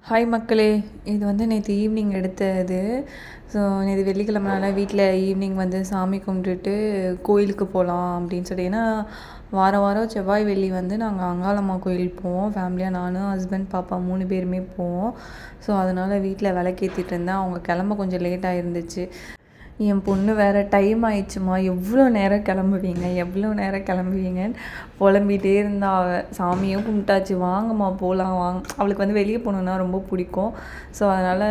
Hi மக்களே, இது வந்து நேற்று ஈவினிங் எடுத்தது. ஸோ நேற்று வெள்ளிக்கிழமைனால வீட்டில் ஈவினிங் வந்து சாமி கும்பிட்டுட்டு கோயிலுக்கு போகலாம் அப்படின்னு சொல்லி, ஏன்னா வாரம் வாரம் செவ்வாய் வெள்ளி வந்து நாங்கள் அங்காளம்மா கோயில் போவோம் ஃபேமிலியாக. நானும் ஹஸ்பண்ட் பாப்பா 3 பேருமே போவோம். ஸோ அதனால் வீட்டில் விளக்கேற்றிட்டு இருந்தேன். அவங்க கிளம்ப கொஞ்சம் லேட்டாக இருந்துச்சு. என் பொண்ணு வேறு டைம் ஆயிடுச்சுமா, எவ்வளோ நேரம் கிளம்புவீங்கன்னு புலம்பிகிட்டே இருந்தா. சாமியும் கும்பிட்டாச்சு, வாங்கம்மா போகலாம் வாங்க. அவளுக்கு வந்து வெளியே போகணுன்னா ரொம்ப பிடிக்கும். ஸோ அதனால்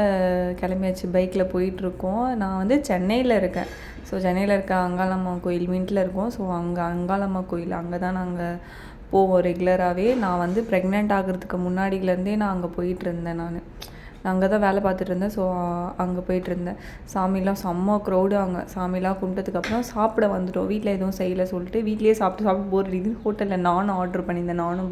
கிளம்பியாச்சு, பைக்கில் போயிட்டுருக்கோம். நான் வந்து சென்னையில் இருக்கேன். ஸோ சென்னையில் இருக்க அங்காளம்மா கோயில் மின்ட்டில் இருக்கோம். ஸோ அங்கே அங்காளம்மா கோயில் அங்கே தான் நாங்கள் போவோம் ரெகுலராகவே. நான் வந்து ப்ரெக்னென்ட் ஆகிறதுக்கு முன்னாடியிலேருந்தே நான் அங்கே போயிட்டுருந்தேன். நான் அங்கே தான் வேலை பார்த்துட்டு இருந்தேன். ஸோ அங்கே போயிட்டுருந்தேன். சாமிலாம் செம்ம க்ரௌடு. அங்கே சாமிலாம் கும்பிட்டதுக்கப்புறம் சாப்பிட வந்துட்டோம். வீட்டில் எதுவும் செய்யலை சொல்லிட்டு வீட்லேயே சாப்பிட்டு போர் அடிக்குது. ஹோட்டலில் நானும் ஆர்டர் பண்ணியிருந்தேன், நானும்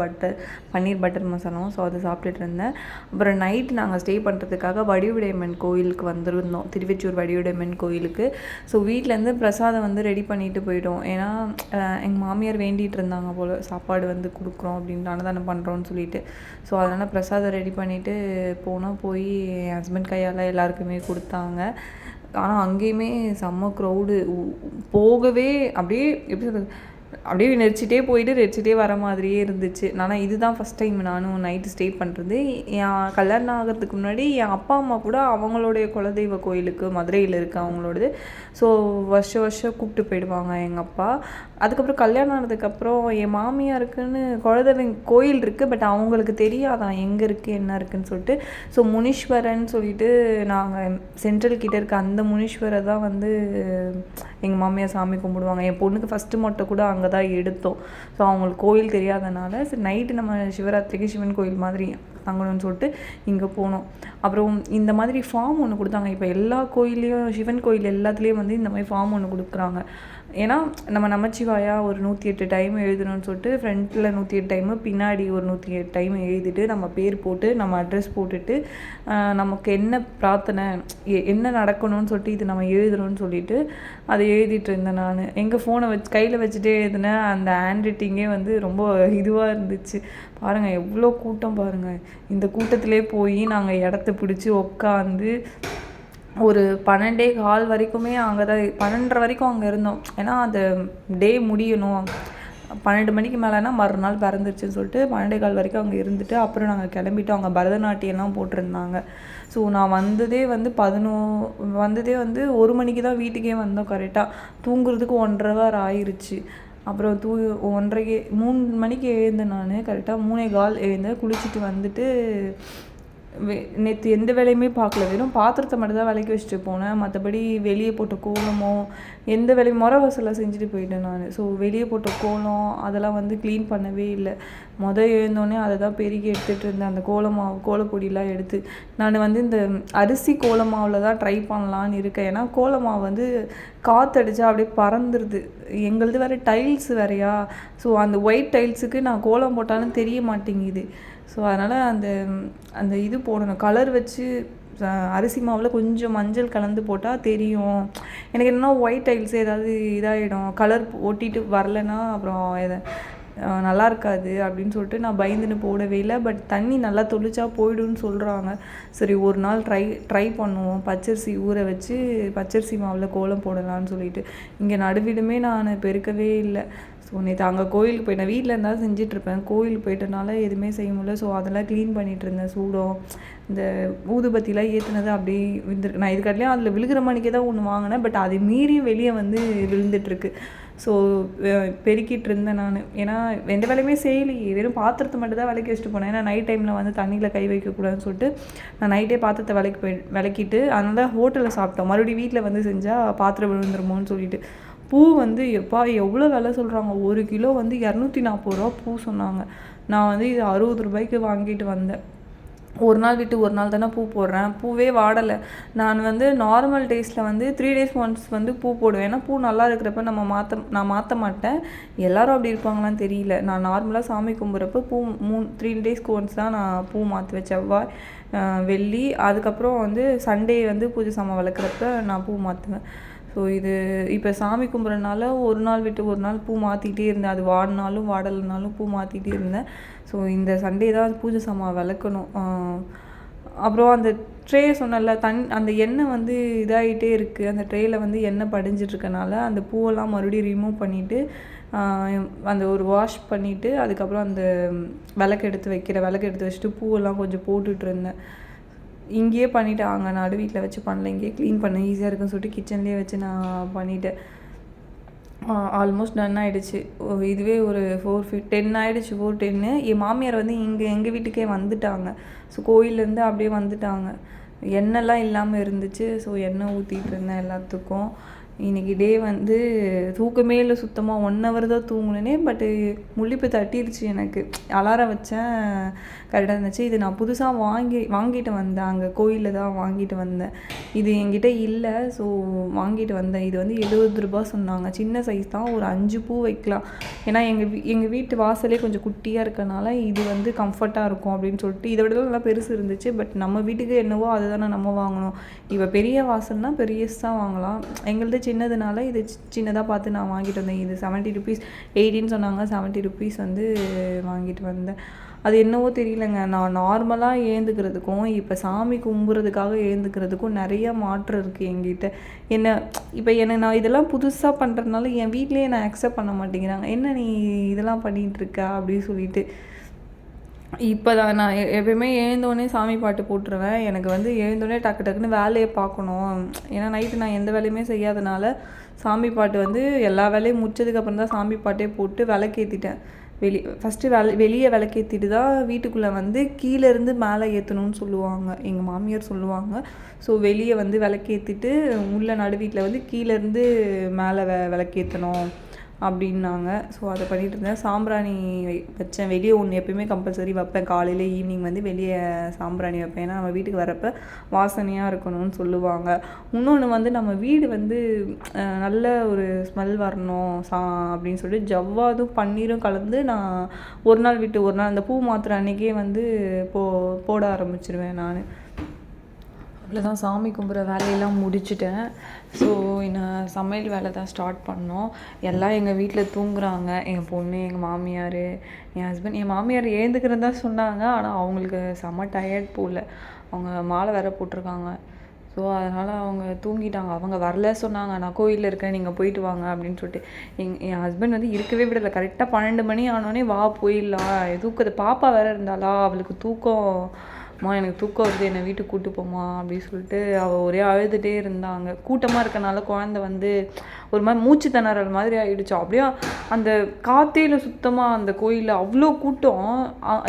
பன்னீர் பட்டர் மசாலாவும். ஸோ அதை சாப்பிட்டுட்டு இருந்தேன். அப்புறம் நைட்டு நாங்கள் ஸ்டே பண்ணுறதுக்காக வடிவுடையம்மன் கோயிலுக்கு வந்திருந்தோம், திருவெச்சூர் வடிவுடையம்மன் கோயிலுக்கு. ஸோ வீட்டிலேருந்து பிரசாதம் வந்து ரெடி பண்ணிட்டு போயிட்டோம். ஏன்னா எங்கள் மாமியார் வேண்டிகிட்டு இருந்தாங்க போல், சாப்பாடு வந்து கொடுக்குறோம் அப்படின்னு, அன்னதானம் பண்ணுறோன்னு சொல்லிட்டு. ஸோ அதனால் பிரசாதம் ரெடி பண்ணிவிட்டு போய் என் ஹஸ்பண்ட் கையால் எல்லாருக்குமே கொடுத்தாங்க. ஆனால் அங்கேயுமே செம்ம க்ரௌடு. போகவே அப்படியே எப்படி சொல்கிறது, அப்படியே நெரிச்சிட்டே வர மாதிரியே இருந்துச்சு. ஆனால் இதுதான் ஃபஸ்ட் டைம் நானும் நைட்டு ஸ்டே பண்ணுறது. என் கல்யாணம் ஆகிறதுக்கு முன்னாடி என் அப்பா அம்மா கூட அவங்களுடைய குலதெய்வ கோயிலுக்கு மதுரையில் இருக்குது அவங்களோடது. ஸோ வருஷம் கூப்பிட்டு போயிடுவாங்க எங்கள் அப்பா. அதுக்கப்புறம் கல்யாணம் ஆனதுக்கப்புறம் என் மாமியாருக்குன்னு குலதெய்வம் கோயில் இருக்குது, பட் அவங்களுக்கு தெரியாதான் எங்கே இருக்குது என்ன இருக்குதுன்னு சொல்லிட்டு. ஸோ முனீஸ்வரன் சொல்லிட்டு நாங்கள் சென்ட்ரல் கிட்டே இருக்க அந்த முனீஸ்வரை தான் வந்து எங்கள் மாமியார் சாமி கும்பிடுவாங்க. என் பொண்ணுக்கு ஃபஸ்ட்டு மொட்டை கூட அங்கே தான் எடுத்தோம். ஸோ அவங்களுக்கு கோயில் தெரியாதனால சரி நைட்டு நம்ம சிவராத்திரிக்கு சிவன் கோயில் மாதிரி தங்கணும்னு சொல்லிட்டு இங்கே போனோம். அப்புறம் இந்த மாதிரி ஃபார்ம் ஒன்று கொடுத்தாங்க. இப்போ எல்லா கோயிலையும், சிவன் கோயில் எல்லாத்துலேயும் வந்து இந்த மாதிரி ஃபார்ம் ஒன்று கொடுக்குறாங்க. ஏன்னா நம்ம நமச்சிவாயா ஒரு 108 டைம் எழுதணும்னு சொல்லிட்டு ஃப்ரண்ட்டில் 108 டைமு, பின்னாடி ஒரு 108 டைம் எழுதிட்டு நம்ம பேர் போட்டு நம்ம அட்ரஸ் போட்டுட்டு நமக்கு என்ன பிரார்த்தனை என்ன நடக்கணும்னு சொல்லிட்டு இது நம்ம எழுதணும்னு சொல்லிட்டு அதை எழுதிட்டு இருந்தேன். நான் எங்கள் ஃபோனை கையில் வச்சுட்டே எழுதினேன். அந்த ஹேண்ட் ரைட்டிங்கே வந்து ரொம்ப இதுவாக இருந்துச்சு. பாருங்கள் எவ்வளோ கூட்டம் பாருங்கள். இந்த கூட்டத்திலே போய் நாங்கள் இடத்த பிடிச்சி உட்காந்து ஒரு 12:15 வரைக்குமே அங்கே தான், 12:30 வரைக்கும் அங்கே இருந்தோம். ஏன்னா அந்த டே முடியணும், 12 மணிக்கு மேலேனா மறுநாள் பிறந்துருச்சுன்னு சொல்லிட்டு 12:15 வரைக்கும் அங்கே இருந்துட்டு அப்புறம் நாங்கள் கிளம்பிட்டோம். அங்கே பரதநாட்டியம்லாம் போட்டிருந்தாங்க. ஸோ நான் வந்ததே வந்து 1 மணிக்கு தான் வீட்டுக்கே வந்தோம். கரெக்டாக தூங்குறதுக்கு 1:30 ஹவர் ஆயிடுச்சு. அப்புறம் 1:30 3 மணிக்கு எழுந்தேன். நான் கரெக்டாக 3:15 எழுந்தேன். குளிச்சுட்டு வந்துட்டு நேற்று எந்த வேலையுமே பார்க்கல, வெறும் பாத்திரத்தை மட்டும் தான் விளக்கி வச்சுட்டு போனேன். மற்றபடி வெளியே போட்ட கோலமோ எந்த வேலையும் முறை வசூலாக செஞ்சுட்டு போயிட்டேன் நான். ஸோ வெளியே போட்ட கோலம் அதெல்லாம் வந்து க்ளீன் பண்ணவே இல்லை. எழுந்தோடனே அதை தான் பெருகி எடுத்துகிட்டு இருந்தேன். அந்த கோலப்பொடியெலாம் எடுத்து நான் வந்து இந்த அரிசி கோலமாவில் தான் ட்ரை பண்ணலான்னு இருக்கேன். ஏன்னா கோலமாவு வந்து காற்றடிச்சா அப்படியே பறந்துடுது. எங்களது வேறு டைல்ஸ் வேறையா. ஸோ அந்த ஒயிட் டைல்ஸுக்கு நான் கோலம் போட்டாலும் தெரிய மாட்டேங்குது. ஸோ அதனால் அந்த இது போடணும், கலர் வச்சு அரிசி மாவில் கொஞ்சம் மஞ்சள் கலந்து போட்டால் தெரியும். எனக்கு என்னென்னா ஒயிட் டைல்ஸ் ஏதாவது இதாகிடும், கலர் ஒட்டிட்டு வரலைன்னா அப்புறம் நல்லா இருக்காது அப்படின்னு சொல்லிட்டு நான் பயந்துன்னு போடவே இல்லை. பட் தண்ணி நல்லா தொளிச்சா போய்டுன்னு சொல்கிறாங்க. சரி ஒரு நாள் ட்ரை பண்ணுவோம். பச்சரிசி ஊற வச்சு பச்சரிசி மாவில் கோலம் போடலான்னு சொல்லிட்டு இங்கே நடுவிடுமே நான் பெருக்கவே இல்லை. ஸோ நேற்று அங்கே கோயிலுக்கு போயிட்டேன். வீட்டில் இருந்தாலும் செஞ்சிட்ருப்பேன், கோயிலுக்கு போயிட்டனால எதுவுமே செய்ய முடியல. ஸோ அதெல்லாம் க்ளீன் பண்ணிகிட்டு இருந்தேன். சூடம் இந்த ஊதுபத்திலாம் ஏற்றுனது அப்படியே விழுந்துருக்கு. நான் இதுக்காட்டிலையும் அதில் விழுகிற மணிக்கே தான் ஒன்று வாங்கினேன், பட் அதை மீறியும் வெளியே வந்து விழுந்துட்டுருக்கு. ஸோ பெருக்கிட்டு இருந்தேன் நான். ஏன்னா எந்த வேலையுமே செய்யலையே, வெறும் பாத்திரத்தை மட்டும் தான் விளக்கி வச்சுட்டு போனேன். ஏன்னா நைட் டைமில் வந்து தண்ணியில் கை வைக்கக்கூடாதுன்னு சொல்லிட்டு நான் நைட்டே பாத்திரத்தை விளக்கிட்டு அதனால ஹோட்டலில் சாப்பிட்டோம். மறுபடியும் வீட்டில் வந்து செஞ்சால் பாத்திரம் விழுந்துருமோன்னு சொல்லிட்டு. பூ வந்து எவ்வளோ விலை சொல்கிறாங்க, 1 கிலோ வந்து 240 ரூபா பூ சொன்னாங்க. நான் வந்து இது 60 ரூபாய்க்கு வாங்கிட்டு வந்தேன். ஒரு நாள் விட்டு ஒரு நாள் தானே பூ போடுறேன், பூவே வாடலை. நான் வந்து நார்மல் டேஸில் வந்து 3 days ஒன்ஸ் வந்து பூ போடுவேன். ஏன்னா பூ நல்லா இருக்கிறப்ப நான் மாற்ற மாட்டேன். எல்லோரும் அப்படி இருப்பாங்களான்னு தெரியல. நான் நார்மலாக சாமி கும்பிட்றப்ப பூ 3 daysக்கு ஒன்ஸ் தான் நான் பூ மாற்றுவேன். செவ்வாய் வெள்ளி அதுக்கப்புறம் வந்து சண்டே வந்து பூஜை சாமான் வளர்க்குறப்ப நான் பூ மாற்றுவேன். ஸோ இது இப்போ சாமி கும்பிட்றனால ஒரு நாள் விட்டு ஒரு நாள் பூ மாற்றிக்கிட்டே இருந்தேன். அது வாடினாலும் வாடலைனாலும் பூ மாற்றிக்கிட்டே இருந்தேன். ஸோ இந்த சண்டே தான் பூஜை சாமான் விளக்கணும். அப்புறம் அந்த ட்ரே சொன்னல அந்த எண்ணெய் வந்து இதாகிட்டே இருக்குது, அந்த ட்ரேயில் வந்து எண்ணெய் படிஞ்சிட்ருக்கனால அந்த பூவெல்லாம் மறுபடியும் ரிமூவ் பண்ணிவிட்டு அந்த ஒரு வாஷ் பண்ணிவிட்டு அதுக்கப்புறம் அந்த விளக்கு எடுத்து வச்சுட்டு பூவெல்லாம் கொஞ்சம் போட்டுட்ருந்தேன். இங்கேயே பண்ணிவிட்டாங்க, நடு வீட்டில் வச்சு பண்ணல, இங்கேயே க்ளீன் பண்ண ஈஸியாக இருக்குன்னு சொல்லிட்டு கிச்சன்லேயே வச்சு நான் பண்ணிவிட்டேன். ஆல்மோஸ்ட் டன் ஆகிடுச்சு. இதுவே ஒரு 4:10 ஆகிடுச்சு, 4:10. என் மாமியார் வந்து எங்கள் வீட்டுக்கே வந்துட்டாங்க. ஸோ கோயிலேருந்து அப்படியே வந்துட்டாங்க. எண்ணெய்லாம் இல்லாமல் இருந்துச்சு. ஸோ எண்ணெய் ஊற்றிட்டு இருந்தேன் எல்லாத்துக்கும். இன்றைக்கி டே வந்து தூக்கமே இல்லை சுத்தமாக. 1 ஹவர் தான் தூங்கினேனே. பட்டு முழிப்பு தட்டிடுச்சு எனக்கு. அலாரம் வச்சேன், கரெக்டாக இருந்துச்சு. இது நான் புதுசாக வாங்கிட்டு வந்தேன், அங்கே கோயிலில் தான் வாங்கிட்டு வந்தேன். இது என்கிட்ட இல்லை, ஸோ வாங்கிட்டு வந்தேன். இது வந்து 70 ரூபா சொன்னாங்க. சின்ன சைஸ் தான், ஒரு 5 பூ வைக்கலாம். ஏன்னா எங்கள் வீட்டு வாசலே கொஞ்சம் குட்டியாக இருக்கனால இது வந்து கம்ஃபர்ட்டாக இருக்கும் அப்படின்னு சொல்லிட்டு. இதை விட நல்லா பெருசு இருந்துச்சு. பட் நம்ம வீட்டுக்கு என்னவோ அதை தானே நம்ம வாங்கணும். இப்போ பெரிய வாசல்னா பெரியஸாக வாங்கலாம். எங்கள்கிட்ட சின்னதுனால இது சின்னதாக பார்த்து நான் வாங்கிட்டு வந்தேன். இது 70 ருபீஸ், 18 சொன்னாங்க. 70 ருபீஸ் வந்து வாங்கிட்டு வந்தேன். அது என்னவோ தெரியலங்க, நான் நார்மலாக ஏந்துக்கிறதுக்கும் இப்போ சாமி கும்பிட்றதுக்காக ஏந்துக்கிறதுக்கும் நிறைய மாற்றம் இருக்குது என்கிட்ட. இப்போ நான் இதெல்லாம் புதுசாக பண்ணுறதுனால என் வீட்லேயே நான் அக்செப்ட் பண்ண மாட்டேங்கிறாங்க. என்ன நீ இதெல்லாம் பண்ணிகிட்ருக்க அப்படின்னு சொல்லிட்டு. இப்போ தான் நான் எப்பயுமே எழுந்தோடனே சாமி பாட்டு போட்டுருவேன். எனக்கு வந்து எழுந்தோடனே டக்குன்னு வேலையை பார்க்கணும். ஏன்னா நைட்டு நான் எந்த வேலையுமே செய்யாதனால சாமி பாட்டு வந்து எல்லா வேலையும் முடிச்சதுக்கப்புறம் தான் சாமி பாட்டே போட்டு விளக்கேற்றிட்டேன். ஃபஸ்ட்டு வெளியே விளக்கேற்றிட்டு தான் வீட்டுக்குள்ளே வந்து கீழேருந்து மேலே ஏற்றணும்னு சொல்லுவாங்க, எங்கள் மாமியார் சொல்லுவாங்க. ஸோ வெளியே வந்து விளக்கேற்றிட்டு உள்ள நடு வீட்டில் வந்து கீழேருந்து மேலே விளக்கேற்றணும் அப்படின்னாங்க. ஸோ அதை பண்ணிகிட்டு இருந்தேன். சாம்பிராணி வச்சேன். வெளியே ஒன்று எப்பயுமே கம்பல்சரி வைப்பேன். காலையில் ஈவினிங் வந்து வெளியே சாம்பிராணி வைப்பேன். ஏன்னா நம்ம வீட்டுக்கு வரப்போ வாசனையாக இருக்கணும்னு சொல்லுவாங்க. இன்னொன்று வந்து நம்ம வீடு வந்து நல்ல ஒரு ஸ்மெல் வரணும் அப்படின்னு சொல்லிட்டு ஜவ்வாதும் பன்னீரும் கலந்து நான் ஒரு நாள் விட்டு ஒரு நாள் அந்த பூ மாத்திரை அன்றைக்கே வந்து போட ஆரம்பிச்சிருவேன் நான். அவ்வளோதான், சாமி கும்பிட்ற வேலையெல்லாம் முடிச்சுட்டேன். ஸோ இன்னும் சமையல் வேலை தான் ஸ்டார்ட் பண்ணோம். எல்லாம் எங்கள் வீட்டில் தூங்குறாங்க. என் பொண்ணு, எங்கள் மாமியார், என் ஹஸ்பண்ட். என் மாமியார் எழுந்துக்கிறதா சொன்னாங்க, ஆனால் அவங்களுக்கு செம்ம டயர்ட் போல். அவங்க மாலை வேற போட்டிருக்காங்க. ஸோ அதனால் அவங்க தூங்கிட்டாங்க. அவங்க வரல சொன்னாங்க, நான் கோயிலில் இருக்கேன், நீங்கள் போயிட்டு வாங்க அப்படின்னு சொல்லிட்டு. என் ஹஸ்பண்ட் வந்து இருக்கவே விடலை. கரெக்டாக 12 மணி ஆனோடனே வா போயிடலாம், தூக்கத்தை பாப்பா வேற இருந்தாலா, அவளுக்கு எனக்கு தூக்கம் வருது, என்னை வீட்டுக்கு கூப்பிட்டு போமா அப்படின்னு சொல்லிட்டு அவள் ஒரே அழுதுகிட்டே இருந்தாங்க. கூட்டமாக இருக்கனால குழந்தை வந்து ஒரு மாதிரி மூச்சு திணறல் மாதிரி ஆகிடுச்சு. அப்படியே அந்த காத்தையில் சுத்தமாக அந்த கோயிலில் அவ்வளோ கூட்டம்.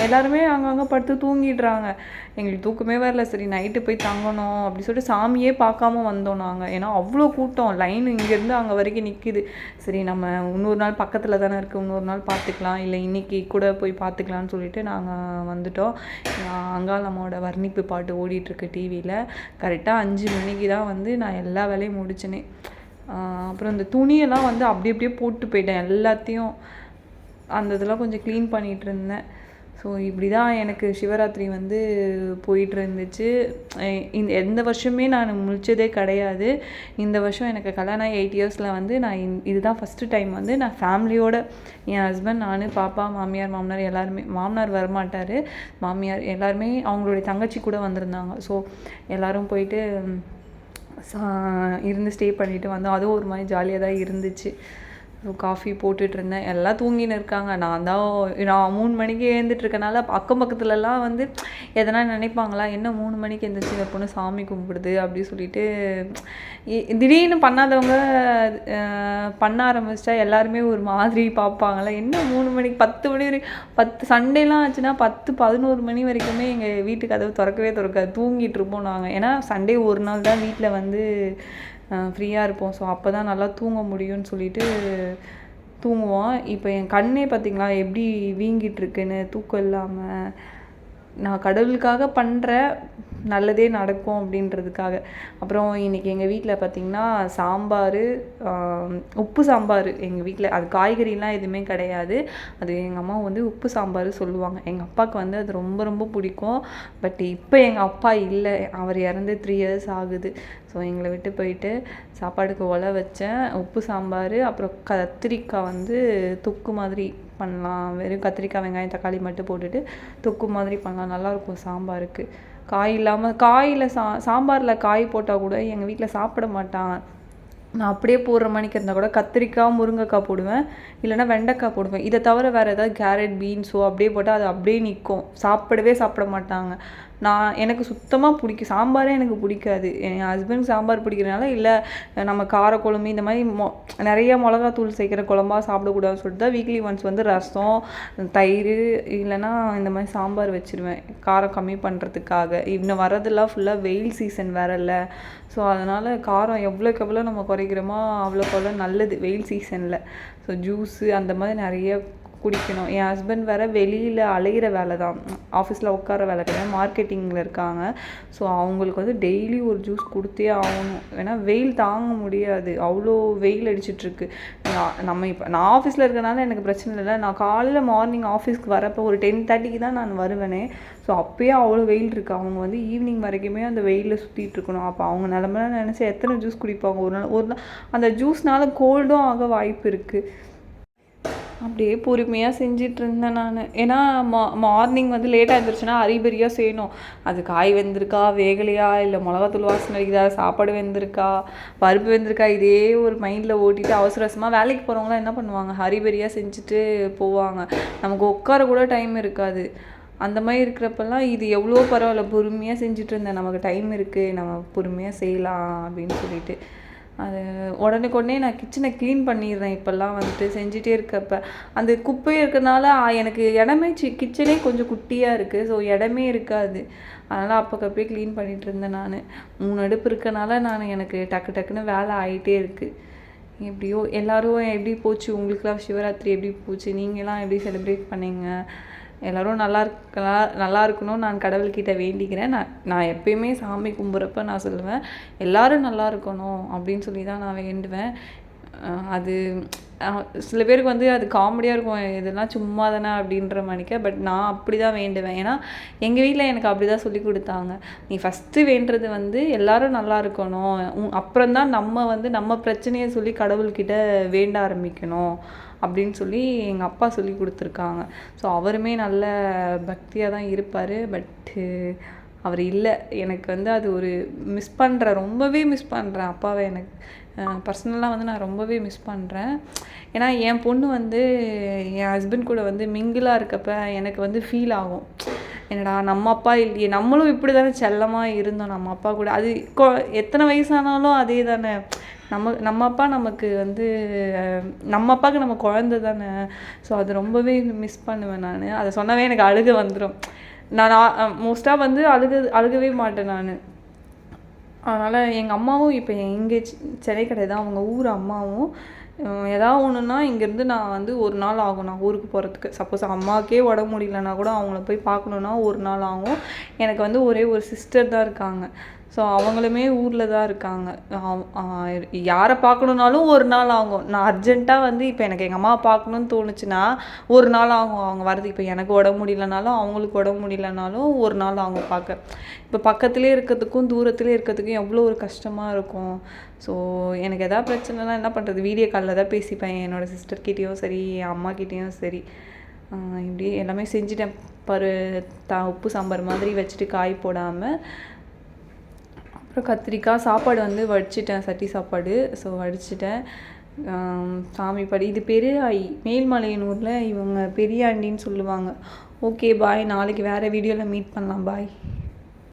எல்லாருமே அங்கங்கே படுத்து தூங்கிடுறாங்க. எங்களுக்கு தூக்கமே வரல. சரி நைட்டு போய் தங்கணும் அப்படி சொல்லிட்டு சாமியே பார்க்காம வந்தோம் நாங்கள். ஏன்னா அவ்வளோ கூட்டம், லைன் இங்கேருந்து அங்கே வரைக்கும் நிற்கிது. சரி நம்ம இன்னொரு நாள் பக்கத்தில் தானே இருக்குது, இன்னொரு நாள் பார்த்துக்கலாம், இல்லை இன்றைக்கி கூட போய் பார்த்துக்கலான்னு சொல்லிட்டு நாங்கள் வந்துட்டோம். அங்காளம்மோட வர்ணிப்பு பாட்டு ஓடிட்டுருக்கு டிவியில். கரெக்டாக 5 மணிக்கு தான் வந்து நான் எல்லா வேலையும் முடிச்சேனே. அப்புறம் இந்த துணியெல்லாம் வந்து அப்படியே போட்டு போயிட்டேன் எல்லாத்தையும். அந்த இதெல்லாம் கொஞ்சம் க்ளீன் பண்ணிகிட்டு இருந்தேன். ஸோ இப்படி தான் எனக்கு சிவராத்திரி வந்து போயிட்டு இருந்துச்சு. எந்த வருஷமே நான் முழிச்சதே கிடையாது. இந்த வருஷம் எனக்கு கல்யாணம் 8 இயர்ஸில் வந்து நான் இதுதான் ஃபஸ்ட்டு டைம் வந்து நான் ஃபேமிலியோடு, என் ஹஸ்பண்ட், நான், பாப்பா, மாமனார் எல்லாருமே. மாமனார் வரமாட்டார், மாமியார் எல்லாருமே அவங்களுடைய தங்கச்சி கூட வந்திருந்தாங்க. ஸோ எல்லோரும் போயிட்டு இருந்து ஸ்டே பண்ணிவிட்டு வந்தோம். அதுவும் ஒரு மாதிரி ஜாலியாக தான் இருந்துச்சு. காஃபி போட்டுட்ருந்தேன். எல்லாம் தூங்கின்னு இருக்காங்க. நான் 3 மணிக்கு எழுந்துட்டுருக்கனால அக்கம் பக்கத்துலலாம் வந்து எதனா நினைப்பாங்களா, என்ன 3 மணிக்கு எழுந்திரிச்சு இந்த பொண்ணு சாமி கும்பிடுது அப்படி சொல்லிட்டு. திடீர்னு பண்ணாதவங்க பண்ண ஆரம்பிச்சிட்டா எல்லாருமே ஒரு மாதிரி பார்ப்பாங்களா, என்ன 3 மணிக்கு 10 மணி வரைக்கும் சண்டேலாம் ஆச்சுன்னா 10-11 மணி வரைக்குமே எங்கள் வீட்டு கதவு திறக்காது, தூங்கிட்டு இருப்போம் நாங்கள். ஏன்னா சண்டே ஒரு நாள் தான் வீட்டில் வந்து ஃப்ரீயாக இருப்போம். ஸோ அப்போ தான் நல்லா தூங்க முடியும்னு சொல்லிட்டு தூங்குவோம். இப்போ என் கண்ணே பார்த்திங்களா எப்படி வீங்கிட்டுருக்குன்னு, தூக்கம் இல்லாமல். நான் கடவுளுக்காக பண்ணுற நல்லதே நடக்கும் அப்படின்றதுக்காக. அப்புறம் இன்றைக்கி எங்கள் வீட்டில் பார்த்திங்கன்னா சாம்பார், உப்பு சாம்பார் எங்கள் வீட்டில். அது காய்கறிலாம் எதுவுமே கிடையாது. அது எங்கள் அம்மா வந்து உப்பு சாம்பார் சொல்லுவாங்க. எங்கள் அப்பாவுக்கு வந்து அது ரொம்ப ரொம்ப பிடிக்கும். பட் இப்போ எங்கள் அப்பா இல்லை, அவர் இறந்து 3 இயர்ஸ் ஆகுது. ஸோ எங்களை விட்டு போயிட்டு சாப்பாடுக்கு ஒலை வச்சேன். உப்பு சாம்பார், அப்புறம் கத்திரிக்காய் வந்து தொக்கு மாதிரி பண்ணலாம். வெறும் கத்திரிக்காய், வெங்காயம், தக்காளி மட்டும் போட்டுட்டு தொக்கு மாதிரி பண்ணலாம், நல்லாயிருக்கும் சாம்பாருக்கு. காய் இல்லாமல் காயில் சாம்பாரில் காய் போட்டால் கூட எங்கள் வீட்டில் சாப்பிட மாட்டாங்க. நான் அப்படியே போடுற மணிக்கு இருந்தால் கூட கத்திரிக்காய் முருங்கைக்காய் போடுவேன், இல்லைனா வெண்டைக்காய் போடுவேன். இதை தவிர வேறு ஏதாவது கேரட் பீன்ஸோ அப்படியே போட்டால் அது அப்படியே நிற்கும், சாப்பிட மாட்டாங்க. எனக்கு சுத்தமாக பிடிக்கும் சாம்பாரே, எனக்கு பிடிக்காது. என் ஹஸ்பண்ட் சாம்பார் பிடிக்கிறதுனால இல்லை நம்ம காரக்குழம்பு இந்த மாதிரி நிறைய மிளகாத்தூள் சேர்க்குற குழம்பா சாப்பிடக்கூடாதுன்னு சொல்லிட்டு தான் வீக்லி ஒன்ஸ் வந்து ரசம், தயிர் இல்லைனா இந்த மாதிரி சாம்பார் வச்சுருவேன் காரம் கம்மி பண்ணுறதுக்காக. இன்னும் வரதெல்லாம் ஃபுல்லாக வெயில் சீசன் வேறு இல்லை. ஸோ அதனால் காரம் எவ்வளோக்கு எவ்வளோ நம்ம குறைக்கிறோமோ அவ்வளோக்கு அவ்வளோ நல்லது வெயில் சீசனில். ஸோ ஜூஸு அந்த மாதிரி நிறைய குடிக்கணும். என் ஹஸ்பண்ட் வேறு வெளியில் அலைகிற வேலை தான், ஆஃபீஸில் உட்கார வேலை கிடையாது, மார்க்கெட்டிங்கில் இருக்காங்க. ஸோ அவங்களுக்கு வந்து டெய்லி ஒரு ஜூஸ் கொடுத்தே ஆகணும். ஏன்னா வெயில் தாங்க முடியாது, அவ்வளோ வெயில் அடிச்சிட்ருக்கு. நான் ஆஃபீஸில் இருக்கிறனால எனக்கு பிரச்சனை இல்லை. நான் காலையில் மார்னிங் ஆஃபீஸ்க்கு வரப்போ ஒரு 10:30க்கு தான் நான் வருவேனே. ஸோ அப்போயே அவ்வளோ வெயில் இருக்குது. அவங்க வந்து ஈவினிங் வரைக்குமே அந்த வெயிலில் சுற்றிட்டு இருக்கணும். அப்போ அவங்க நிலமெல்லாம் நினச்சி எத்தனை ஜூஸ் குடிப்பாங்க ஒரு நாள் அந்த ஜூஸ்னால கோல்டும் ஆக வாய்ப்பு இருக்குது. அப்படியே பொறுமையாக செஞ்சிட்டு இருந்தேன் நான். ஏன்னா மார்னிங் வந்து லேட்டாக இருந்துருச்சுன்னா அரிபரியாக செய்யணும். அது காய் வெந்திருக்கா வேகலையா, இல்லை மிளகாத்தூள் வாசனை அடிக்குதா, சாப்பாடு வெந்திருக்கா, பருப்பு வெந்திருக்கா, இதே ஒரு மைண்டில் ஓட்டிட்டு அவசரமாக வேலைக்கு போகிறவங்களாம் என்ன பண்ணுவாங்க, ஹரிபரியாக செஞ்சுட்டு போவாங்க. நமக்கு உட்கார கூட டைம் இருக்காது. அந்த மாதிரி இருக்கிறப்பெல்லாம் இது எவ்வளோ பரவாயில்ல, பொறுமையாக செஞ்சுட்டு இருந்தேன். நமக்கு டைம் இருக்குது, நம்ம பொறுமையாக செய்யலாம் அப்படின்னு சொல்லிட்டு அது உடனே நான் கிச்சனை க்ளீன் பண்ணிடுறேன். இப்போல்லாம் வந்துட்டு செஞ்சிட்டே இருக்கப்போ அந்த குப்பை இருக்கிறனால எனக்கு இடமே கிச்சனே கொஞ்சம் குட்டியாக இருக்குது. ஸோ இடமே இருக்காது. அதனால் அப்போக்கப்பே க்ளீன் பண்ணிகிட்டு இருந்தேன் நான். 3 அடுப்பு இருக்கனால எனக்கு டக்குன்னு வேலை ஆகிட்டே இருக்குது. எப்படியோ எல்லோரும் எப்படி போச்சு, உங்களுக்குலாம் சிவராத்திரி எப்படி போச்சு, நீங்களாம் எப்படி செலிப்ரேட் பண்ணீங்க? எல்லோரும் நல்லா இருக்கணும் நான் கடவுள்கிட்ட வேண்டிக்கிறேன். நான் எப்பயுமே சாமி கும்பிட்றப்ப நான் சொல்லுவேன் எல்லோரும் நல்லா இருக்கணும் அப்படின்னு சொல்லி தான் நான் வேண்டுவேன். அது சில பேருக்கு வந்து அது காமெடியாக இருக்கும், இதெல்லாம் சும்மா தானே அப்படின்ற மாதிரிக்க. பட் நான் அப்படி தான் வேண்டுவேன். ஏன்னா எங்கள் வீட்டில் எனக்கு அப்படி தான் சொல்லி கொடுத்தாங்க. நீ ஃபஸ்ட்டு வேண்டுறது வந்து எல்லோரும் நல்லா இருக்கணும், அப்புறம்தான் நம்ம பிரச்சனையை சொல்லி கடவுள்கிட்ட வேண்ட ஆரம்பிக்கணும் அப்படின்னு சொல்லி எங்கள் அப்பா சொல்லி கொடுத்துருக்காங்க. ஸோ அவருமே நல்ல பக்தியாக தான் இருப்பார். பட்டு அவர் இல்லை. எனக்கு வந்து அது ஒரு ரொம்பவே மிஸ் பண்ணுறேன் அப்பாவை. எனக்கு பர்சனலாக வந்து நான் ரொம்பவே மிஸ் பண்ணுறேன். ஏன்னா என் பொண்ணு வந்து என் ஹஸ்பண்ட் கூட வந்து மிங்கிளாக இருக்கப்ப எனக்கு வந்து ஃபீல் ஆகும், என்னடா நம்ம அப்பா இல்லையே, நம்மளும் இப்படி தானே செல்லமாக இருந்தோம் நம்ம அப்பா கூட. அது எத்தனை வயசானாலும் அதே தானே, நம்ம அப்பா நமக்கு வந்து நம்ம அப்பாவுக்கு நம்ம குழந்தை தானே. ஸோ அது ரொம்பவே மிஸ் பண்ணுவேன் நான். அதை சொன்னவே எனக்கு அழுக வந்துடும். நான் மோஸ்ட்டாக வந்து அழுகவே மாட்டேன் நான். அதனால் எங்கள் அம்மாவும் இப்போ எங்கே சென்னை கிடையாது, அவங்க ஊர் அம்மாவும் ஏதாவது ஒன்றுன்னா இங்கேருந்து நான் வந்து ஒரு நாள் ஆகும் நான் ஊருக்கு போகிறதுக்கு. சப்போஸ் அம்மாவுக்கே உடம்பு முடியலன்னா கூட அவங்கள போய் பார்க்கணுன்னா ஒரு நாள் ஆகும். எனக்கு வந்து ஒரே ஒரு சிஸ்டர் தான் இருக்காங்க. ஸோ அவங்களுமே ஊரில் தான் இருக்காங்க. யாரை பார்க்கணுன்னாலும் ஒரு நாள் ஆகும். நான் அர்ஜென்ட்டாக வந்து இப்போ எனக்கு எங்கள் அம்மாவை பார்க்கணுன்னு தோணுச்சுன்னா ஒரு நாள் ஆகும் அவங்க வரது. இப்போ எனக்கு உடம்பு முடியலனாலும் அவங்களுக்கு உடம்பு முடியலனாலும் ஒரு நாள் ஆகும் பார்க்க. இப்போ பக்கத்துலேயே இருக்கிறதுக்கும் தூரத்துலேயே இருக்கிறதுக்கும் எவ்வளோ ஒரு கஷ்டமாக இருக்கும். ஸோ எனக்கு எதாவது பிரச்சனைனா என்ன பண்ணுறது, வீடியோ காலில் தான் பேசிப்பேன் என்னோடய சிஸ்டர்கிட்டேயும் சரி என் அம்மாக்கிட்டேயும் சரி. இப்படி எல்லாமே செஞ்சுட்டேன். உப்பு சாம்பார் மாதிரி வச்சுட்டு காய் போடாமல். அப்புறம் கத்திரிக்காய் சாப்பாடு வந்து வடிச்சிட்டேன், சட்டி சாப்பாடு. ஸோ வடிச்சிட்டேன். சாமி படி இது மேல்மலையனூரில் இவங்க பெரிய ஆண்டின்னு சொல்லுவாங்க. ஓகே பாய், நாளைக்கு வேறு வீடியோவில் மீட் பண்ணலாம். பாய்.